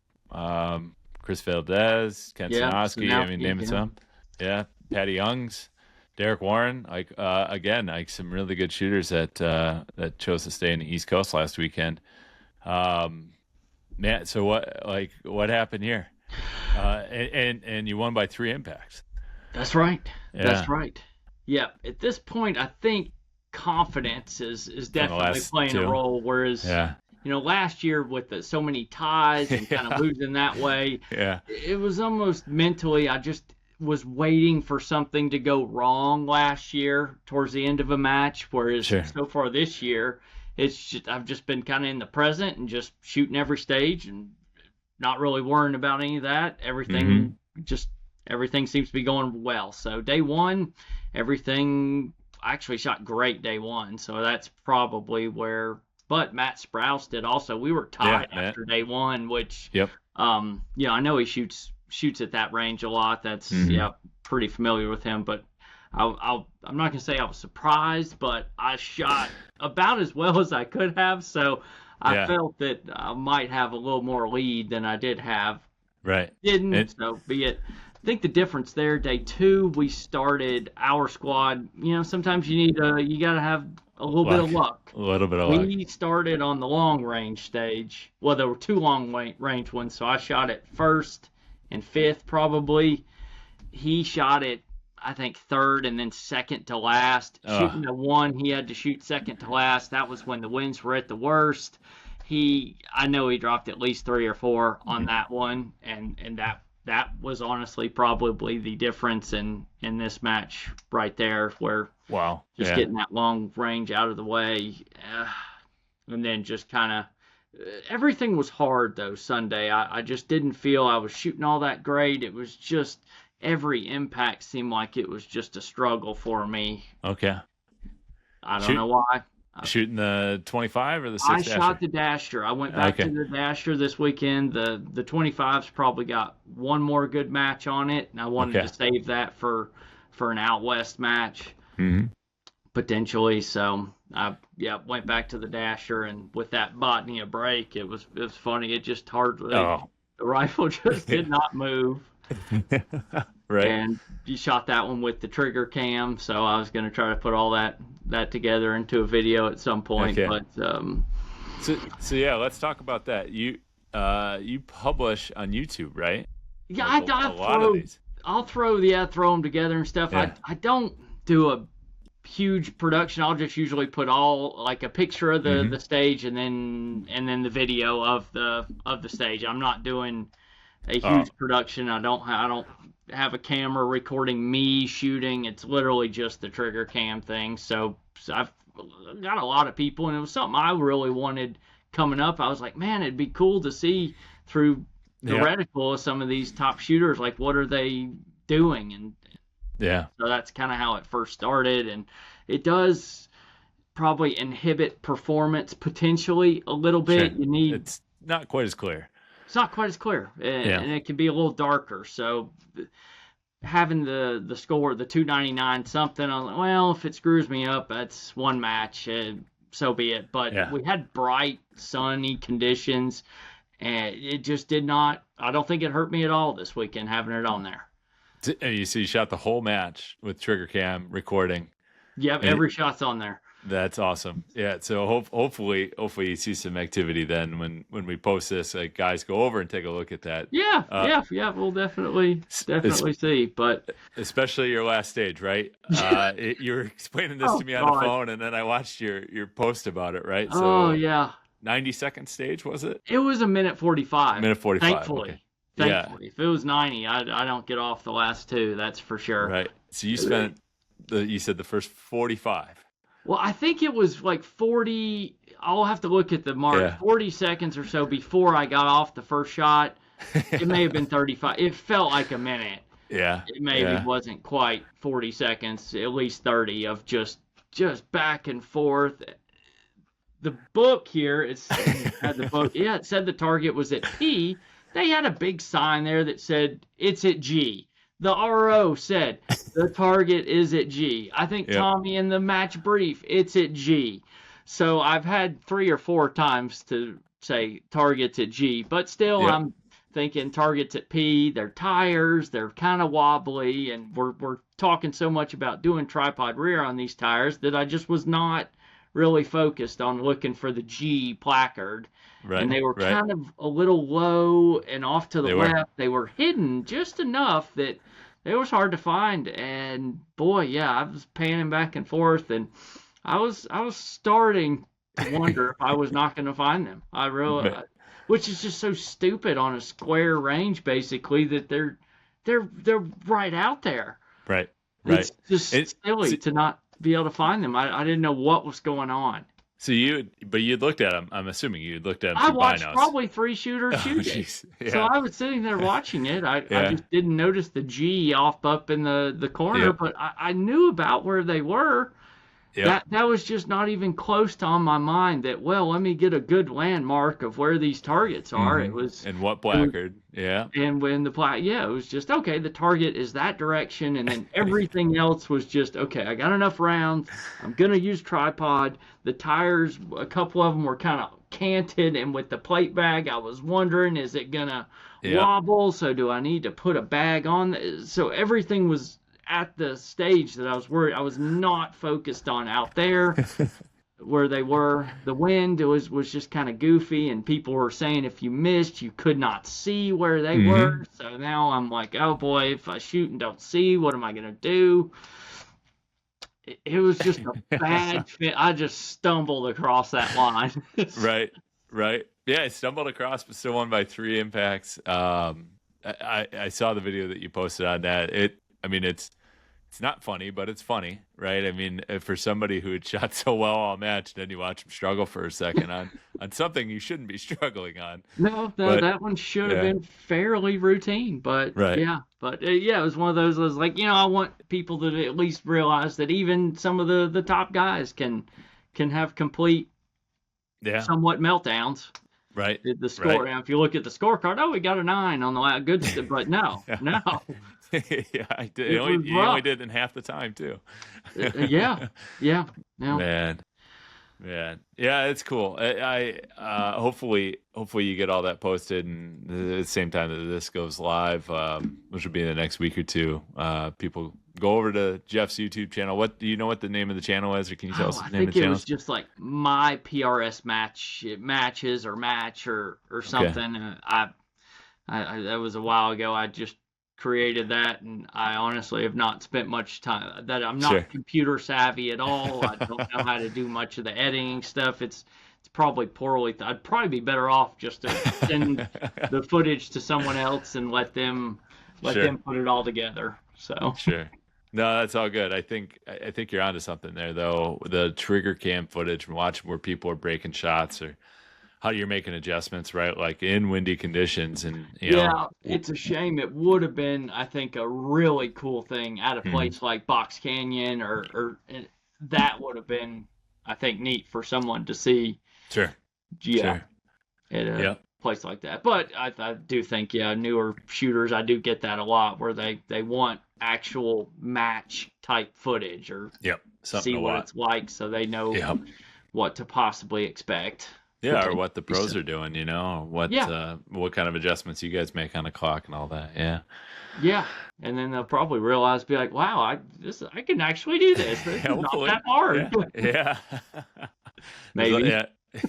Chris Valdez, Ken Sanowski, name some. Yeah. Patty Youngs, Derek Warren, some really good shooters that chose to stay in the East Coast last weekend. Man, so what happened here? And you won by 3 impacts. That's right. Yeah. That's right. Yeah. At this point, I think confidence is definitely playing a role. Whereas, last year with so many ties and kind of losing that way, it was almost mentally, was waiting for something to go wrong last year towards the end of a match, whereas Sure. so far this year, I've just been kind of in the present and just shooting every stage and not really worrying about any of that. Everything seems to be going well. So day one, everything I actually shot great day one. So that's probably where. But Matt Sprouse did also. We were tied after day one, which Yep. I know he shoots at that range a lot. That's pretty familiar with him. But I'm not gonna say I was surprised, but I shot about as well as I could have. So I felt that I might have a little more lead than I did have. Right. So be it. I think the difference there, day two, we started our squad. Sometimes you got to have a little bit of luck. A little bit of luck. We started on the long range stage. Well, there were two long range ones, so I shot it first and fifth probably. He shot it, I think, third and then second to last. Shooting the one, he had to shoot second to last. That was when the winds were at the worst. I know he dropped at least 3 or 4 on that one, and that was honestly probably the difference in this match right there, where getting that long range out of the way, and then just kind of everything was hard though Sunday. I just didn't feel I was shooting all that great. It was just every impact seemed like it was just a struggle for me. Okay. I don't know why. Shooting the 25 or the 6 I dasher? shot the dasher. I went back to the dasher this weekend. The 25's probably got one more good match on it, and I wanted to save that for an out west match potentially. So I went back to the dasher, and with that Botnia break, it was funny. It just hardly the rifle just did not move. Right. And you shot that one with the trigger cam, so I was going to try to put all that together into a video at some point. But so yeah, let's talk about that. You publish on YouTube, right? Yeah, like a lot of these. I'll throw them together and stuff. Yeah. I don't do a huge production. I'll just usually put a picture of the stage and then the video of the stage. I'm not doing a huge production. I don't have a camera recording me shooting. It's literally just the trigger cam thing. So I've got a lot of people, and it was something I really wanted coming up. I was like, man, it'd be cool to see through the reticle of some of these top shooters, like what are they doing? And so that's kind of how it first started, and it does probably inhibit performance potentially a little bit. Sure. It's not quite as clear. It's not quite as clear, and it can be a little darker. So having the score, the 299 something, I'm like, well, if it screws me up, that's one match, so be it. But we had bright, sunny conditions, and it just did not. I don't think it hurt me at all this weekend having it on there. You shot the whole match with trigger cam recording. Yep, every shot's on there. That's awesome. Yeah, so hopefully you see some activity then when we post this. Like, guys, go over and take a look at that. Yeah, we'll definitely see. But especially your last stage, right? You were explaining this to me on the phone, and then I watched your post about it, right? So 90-second stage, was it? It was a minute 45. Minute 45. Thankfully. If it was 90, I don't get off the last two. That's for sure. Right. So you spent you said the first 45. Well, I think it was like 40. I'll have to look at the mark. 40 seconds or so before I got off the first shot. It may have been 35. It felt like a minute. Yeah. It maybe wasn't quite 40 seconds, at least 30 of just back and forth. The book here, it said the target was at P. They had a big sign there that said it's at G. The RO said the target is at G. I think Tommy in the match brief, it's at G. So I've had 3 or 4 times to say targets at G, but still I'm thinking targets at P. They're tires, they're kind of wobbly, and we're talking so much about doing tripod rear on these tires that I just was not really focused on looking for the G placard. Right, and they were kind of a little low and off to the left. They were hidden just enough that it was hard to find. And boy, I was panning back and forth, and I was starting to wonder if I was not going to find them. I really, which is just so stupid on a square range, basically, that they're they're right out there. Right. Right. It's just silly to not be able to find them. I didn't know what was going on. So you'd looked at them. I'm assuming you'd looked at them I through watched binos. probably 3 shooters shoot it. Jeez. Yeah. So I was sitting there watching it. I just didn't notice the G off up in the corner, but I knew about where they were. That was just not even close to on my mind that, well, let me get a good landmark of where these targets are. It was and what placard. And when it was just, okay, the target is that direction, and then everything else was just, okay, I got enough rounds. I'm going to use tripod. The tires, a couple of them were kind of canted, and with the plate bag, I was wondering, is it going to wobble? So do I need to put a bag on? So everything was at the stage that I was worried. I was not focused on out there where they were. The wind was just kind of goofy, and people were saying if you missed, you could not see where they were. So now I'm like, oh boy, if I shoot and don't see, what am I going to do? It was just a bad fit. I just stumbled across that line. Right. Yeah, I stumbled across, but still won by 3 impacts. I saw the video that you posted on that. It's not funny, but it's funny, right? I mean, for somebody who had shot so well all match, then you watch him struggle for a second on something you shouldn't be struggling on. No, that one should have been fairly routine, but it was one of those. I was like, I want people to at least realize that even some of the top guys can have complete, somewhat meltdowns. Right. The score. Now, if you look at the scorecard, we got a 9 on the last good stuff, but no. Yeah, I did. You only did it in half the time too. Yeah. Man, yeah, it's cool. I hopefully you get all that posted, and at the same time that this goes live, which will be in the next week or two. People go over to Jeff's YouTube channel. What do you know what the name of the channel is, or can you tell us the name of the channel? I think it was just like my PRS matches or match or something. Okay. That was a while ago. I just created that, and I honestly have not spent much time. That I'm not computer savvy at all. I don't know how to do much of the editing stuff. It's probably poorly. I'd probably be better off just to send the footage to someone else and let them put it all together. So no, that's all good. I think you're onto something there, though. The trigger cam footage and watching where people are breaking shots or how you're making adjustments, right? Like in windy conditions, and it's a shame. It would have been, I think, a really cool thing at a place like Box Canyon, or that would have been, I think, neat for someone to see. At a place like that. But I do think, newer shooters, I do get that a lot, where they want actual match type footage or see what it's like, so they know what to possibly expect. Yeah, or what the pros are doing, what kind of adjustments you guys make on the clock and all that. Yeah, and then they'll probably realize, be like, wow, I can actually do this. It's not that hard. Yeah. Maybe.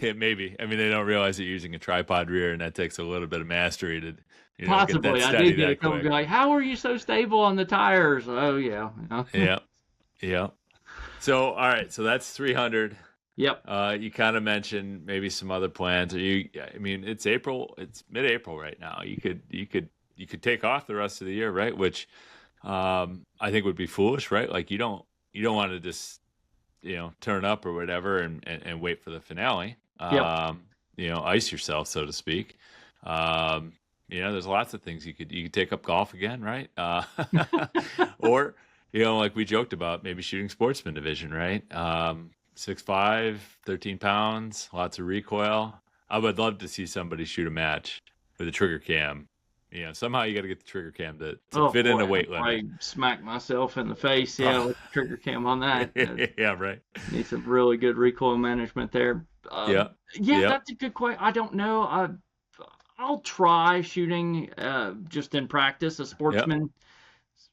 Maybe. I mean, they don't realize that you're using a tripod rear, and that takes a little bit of mastery to possibly. Get that I did get a couple be like, how are you so stable on the tires? Oh yeah. Yeah. So all right, so that's 300. Yep. You kind of mentioned maybe some other plans. It's April. It's mid-April right now. You could take off the rest of the year, right? Which I think would be foolish, right? Like you don't want to just turn up or whatever and wait for the finale. Ice yourself, so to speak. There's lots of things you could take up golf again, right? Or like we joked about, maybe shooting sportsman division, right? 6'5", 13 pounds, lots of recoil. I would love to see somebody shoot a match with a trigger cam. Somehow you got to get the trigger cam to fit in a weight limit. I smack myself in the face, with the trigger cam on that. Yeah, right. Need some really good recoil management there. That's a good question. I don't know. I'll try shooting just in practice a sportsman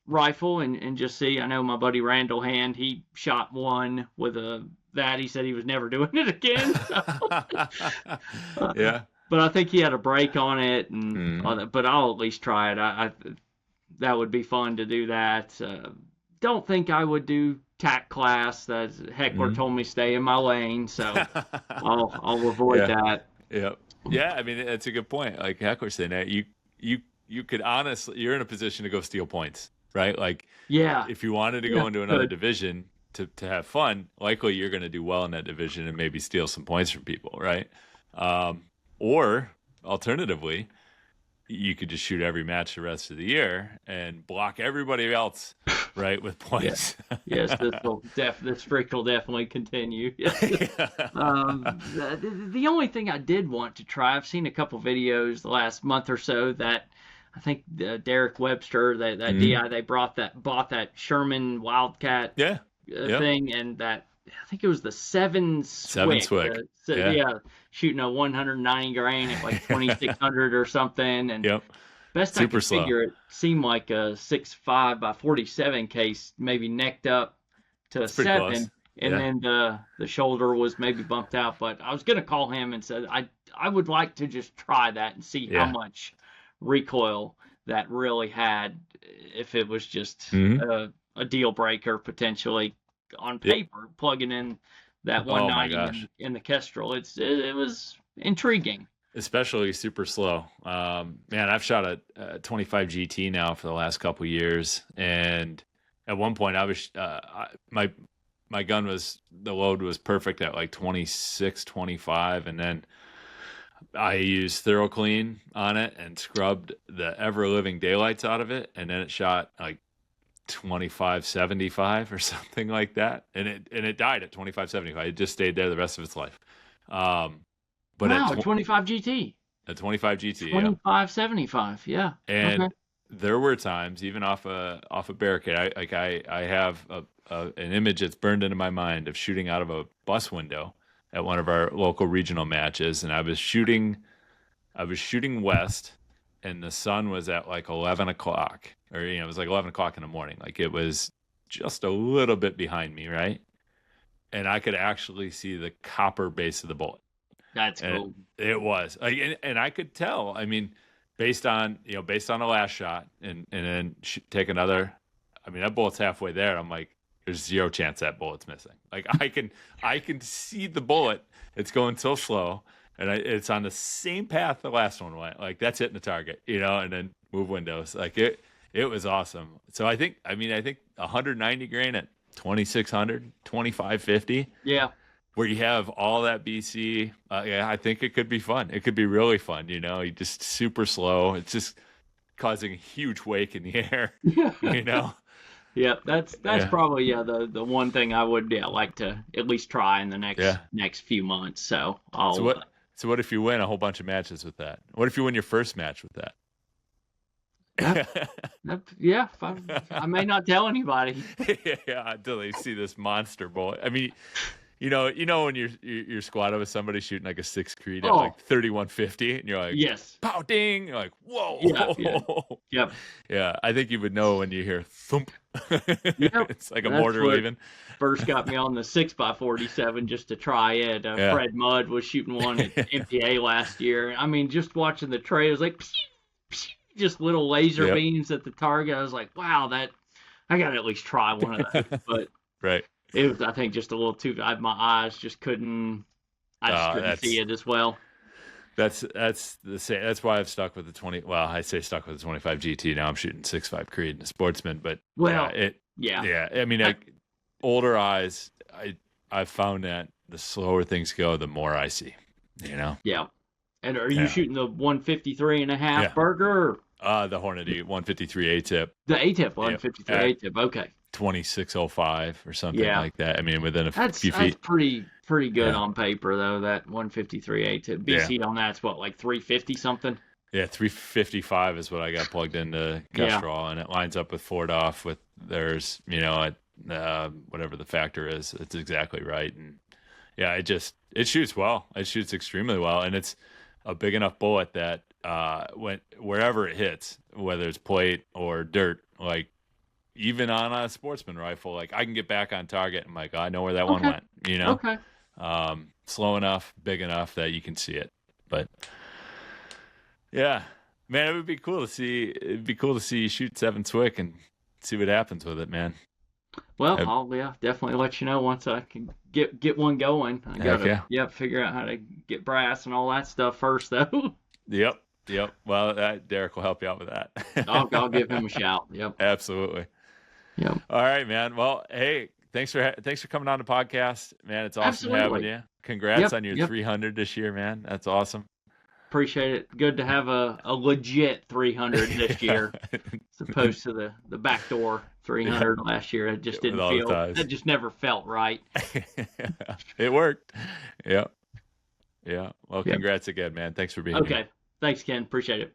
rifle and just see. I know my buddy Randall Hand, he shot one with that. He said he was never doing it again. So. But I think he had a break on it, and but I'll at least try it. I that would be fun to do that. Don't think I would do TAC class. That Heckler told me stay in my lane, so I'll avoid that. Yeah. I mean, that's a good point. Like Heckler said, you you could honestly, you're in a position to go steal points, right? Like, Yeah. if you wanted to go into another division to have fun, likely you're going to do well in that division and maybe steal some points from people, right? Or alternatively, you could just shoot every match the rest of the year and block everybody else, right, with points. Yes, this streak will definitely continue. The only thing I did want to try, I've seen a couple videos the last month or so that I think Derek Webster, that DI, they bought that Sherman Wildcat thing, and that I think it was the seven Swick. Shooting a 190 grain at like 2600 or something, and best I could figure, it seemed like a 6.5 by 47 case, maybe necked up to a 7, and then the shoulder was maybe bumped out. But I was gonna call him and said I would like to just try that and see how much recoil that really had, if it was just a deal breaker potentially on paper, plugging in that 190 in the Kestrel. It was intriguing. Especially super slow. Man, I've shot a 25 GT now for the last couple years, and at one point I was my gun the load was perfect at like 26, 25, and then I used Thorough Clean on it and scrubbed the ever living daylights out of it, and then it shot like 2575 or something like that, and it died at 2575. It just stayed there the rest of its life. But wow, 25 GT. A 25 GT. 2575. Yeah. And there were times, even off a barricade, I have an image that's burned into my mind of shooting out of a bus window at one of our local regional matches, and I was shooting west, and the sun was at like 11 o'clock, or it was like 11 o'clock in the morning. Like, it was just a little bit behind me, right? And I could actually see the copper base of the bullet. That's cool. It was like, and I could tell. I mean, based on the last shot, and then take another. I mean, that bullet's halfway there. I'm like, there's zero chance that bullet's missing. Like, I can see the bullet. It's going so slow, and it's on the same path the last one went. Like, that's hitting the target, and then move windows. Like, it was awesome. So I think 190 grain at 2600, 2550. Yeah. Where you have all that BC, I think it could be fun. It could be really fun. You just super slow. It's just causing a huge wake in the air. Yeah, that's probably the one thing I would like to at least try in the next few months. So So what if you win a whole bunch of matches with that? What if you win your first match with that? I may not tell anybody. Until they see this monster bullet. I mean, when you're squatted with somebody shooting like a 6 Creed at like 3150, and you're like, yes, pow, ding, you're like, whoa, yep. Yeah, I think you would know when you hear thump. It's like a mortar leaving. First got me on the 6x47 just to try it. Fred Mudd was shooting one at MPA last year. I mean, just watching the tray, it was like just little laser beams at the target. I was like, wow, I got to at least try one of those. But right. It was, I think, just a little too. My eyes just couldn't. Couldn't see it as well. That's the same. That's why I've stuck with the 20. Well, I say stuck with the 25 GT. Now I'm shooting 6.5 Creed in a Sportsman. But I mean, older eyes. I've found that the slower things go, the more I see. Yeah. And are you shooting the 153.5 Burger? The Hornady 153 A-tip. The A-tip 153 A-tip. Okay. 2605 or something like that. I mean, within a few feet. That's pretty good on paper, though. That 153 A-tip. BC on that's what, like 350 something? Yeah, 355 is what I got plugged into Kestrel, and it lines up with Ford off with theirs. Whatever the factor is, it's exactly right. And it shoots well. It shoots extremely well, and it's a big enough bullet that wherever it hits, whether it's plate or dirt, like even on a Sportsman rifle, like I can get back on target and I know where that one went. Okay. Slow enough, big enough that you can see it. But yeah, man, it would be cool to see. It'd be cool to see you shoot 7 Swick and see what happens with it, man. Well, I'll definitely let you know once I can get one going. I gotta figure out how to get brass and all that stuff first, though. Yep. Yep. Well, Derek will help you out with that. I'll give him a shout. Yep. Absolutely. Yep. All right, man. Well, hey, thanks for coming on the podcast, man. It's awesome having Absolutely. you. Congrats Yep, on your yep. 300 this year, man. That's awesome. Appreciate it. Good to have a legit 300 this year, as opposed to the backdoor 300 last year. It just With didn't all the feel. ties. That just never felt right. It worked. Yeah. Yeah. Well, Yep. congrats again, man. Thanks for being here. Okay. Thanks, Ken. Appreciate it.